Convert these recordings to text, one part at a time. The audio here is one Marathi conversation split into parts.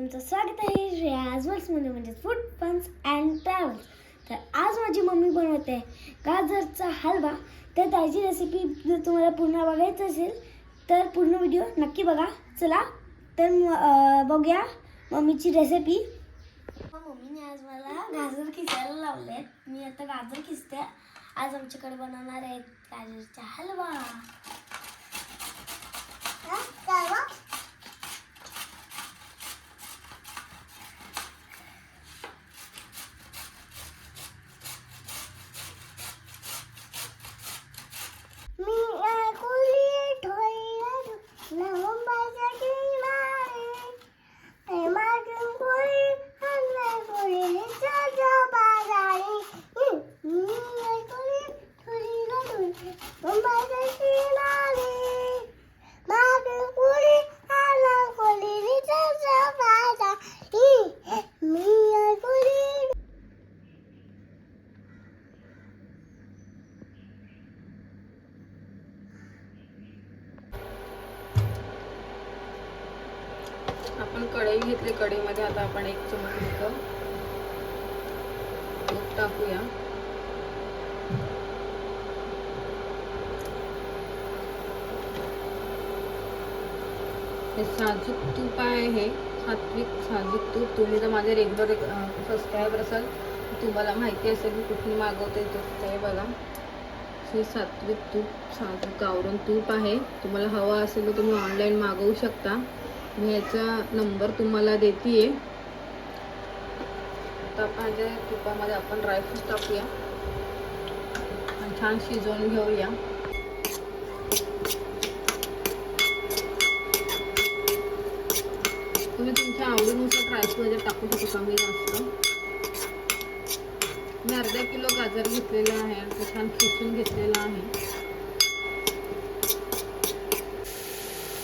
तुमचं स्वागत आहे श्रेयाज वर्ल्ड्समध्ये म्हणजे फूड फन्स अँड ट्रॅव्हल्स. तर आज माझी मम्मी बनवते गाजरचा हलवा. तर त्याची रेसिपी जर तुम्हाला पूर्ण बघायचं असेल तर पूर्ण व्हिडिओ नक्की बघा. चला तर बघूया मम्मीची रेसिपी. मम्मीने आज मला गाजर खिसायला लावले. मी आता गाजर खिसते. आज आमच्याकडे बनवणार आहे गाजरचा हलवा. आपण कढई घेतली. कढईमध्ये आता आपण 1 चमचा तूप टाकूया. हे साजूक तूप आहे. हे सात्विक साजूक तूप. तुम्ही जर माझे रेग्युलर सबस्क्रायबर असाल तुम्हाला माहिती असेल की कुठून मागवते ते बघा. हे सात्विक तूप साजूक गावरान तूप आहे. तुम्हाला हवं असेल तर तुम्ही ऑनलाईन मागवू शकता. मी याचा नंबर तुम्हाला देते. आता आपण तुपामध्ये आपण ड्रायफ्रूट टाकूया आणि छान शिजवून घेऊया. तुम्ही तुमच्या आवडीनुसार ड्रायफ्रूट वगैरे टाकू शकता. कमी जास्त. मी अर्धा किलो गाजर घेतलेलं आहे आणि ते छान खिसून घेतलेलं आहे.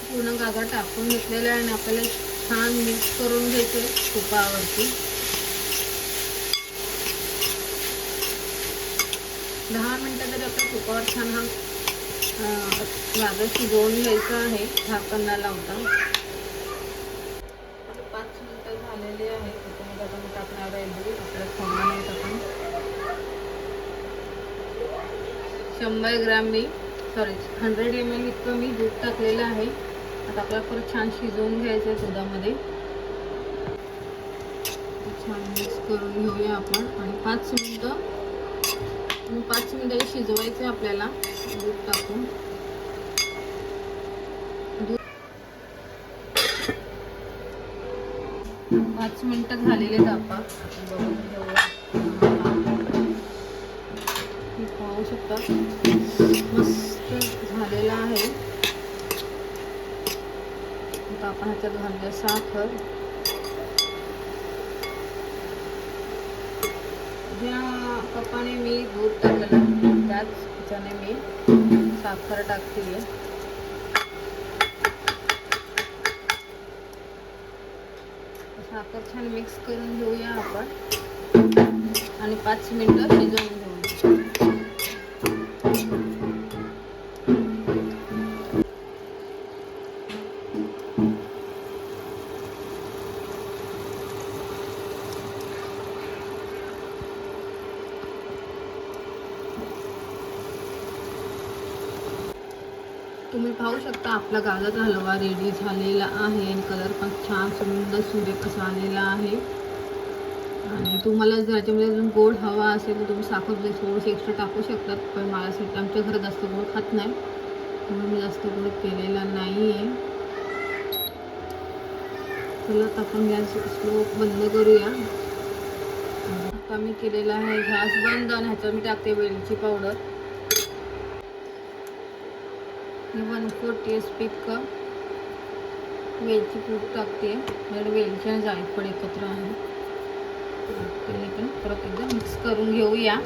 पूर्ण गाजर टाकून घेतलेलं आहे आणि आपल्याला छान मिक्स करून घ्यायचे तुपावरती. 10 मिनिटं तरी आपल्या तुपावर छान हा गाजर शिजवून घ्यायचा आहे झाकण न लावता. 5 मिनिटं झालेली आहे. त्याच्यामध्ये आपण टाकणार आहे दूध. आपल्याला खाणार नाही आपण 100 ग्राम 100 ml इतकं मी दूध टाकलेलं आहे. आता आपल्याला परत छान शिजवून घ्यायचं आहे दुधामध्ये. छान मिक्स करून घेऊया आपण आणि 5 मिनिटं शिजवायचं आहे आपल्याला दूध टाकून. 5 मिनिटं झालेले आपण बघून घेऊया. पाहू शकता मस्त झालेला आहे. आता आपण ह्याच्यात घालूया साखर. ज्या कपाने मी दूध टाकलं त्याच ह्याच्याने मी साखर टाकते. साखर छान मिक्स करून घेऊया आपण आणि 5 मिनिटं शिजवून घेऊया. तुम्ही पाहू शकता आपला गाजरचा हलवा रेडी झालेला आहे. कलर पण छान सुंदर सुरेख असा आलेला आहे. आणि तुम्हाला जर याच्यामध्ये अजून गोड हवा असेल तर तुम्ही साखर थोडीशी एक्स्ट्रा टाकू शकतात. पण माझ्यासाठी आमच्या घरात जास्त गोड खात नाही म्हणून मी जास्त गोड केलेला नाही आहे. चला आता आपण गॅस स्लो बंद करूया. आता मी केलेला आहे गॅस बंद आणि ह्याच्यावर मी टाकते वेलची पावडर. 1/4 टीस्पून वेलची पूड टाकते. वेलची आणि जायफळ एकत्र आहे. परत एकदा मिक्स करून घेऊया.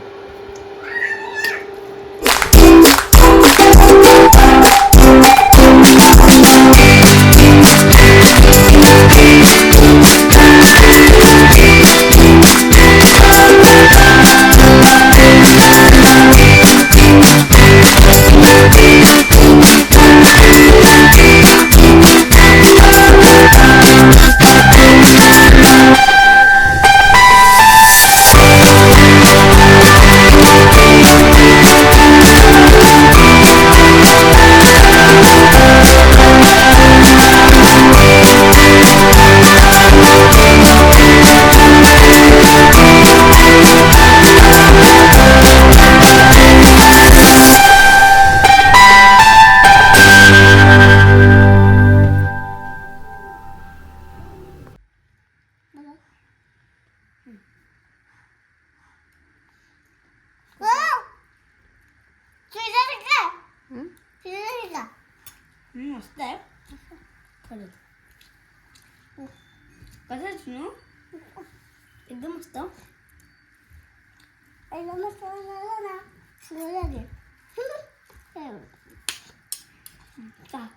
मस्त आहे खरंच. कसंच ना एकदम मस्त. एकदम मस्त झालं ना लागेल. का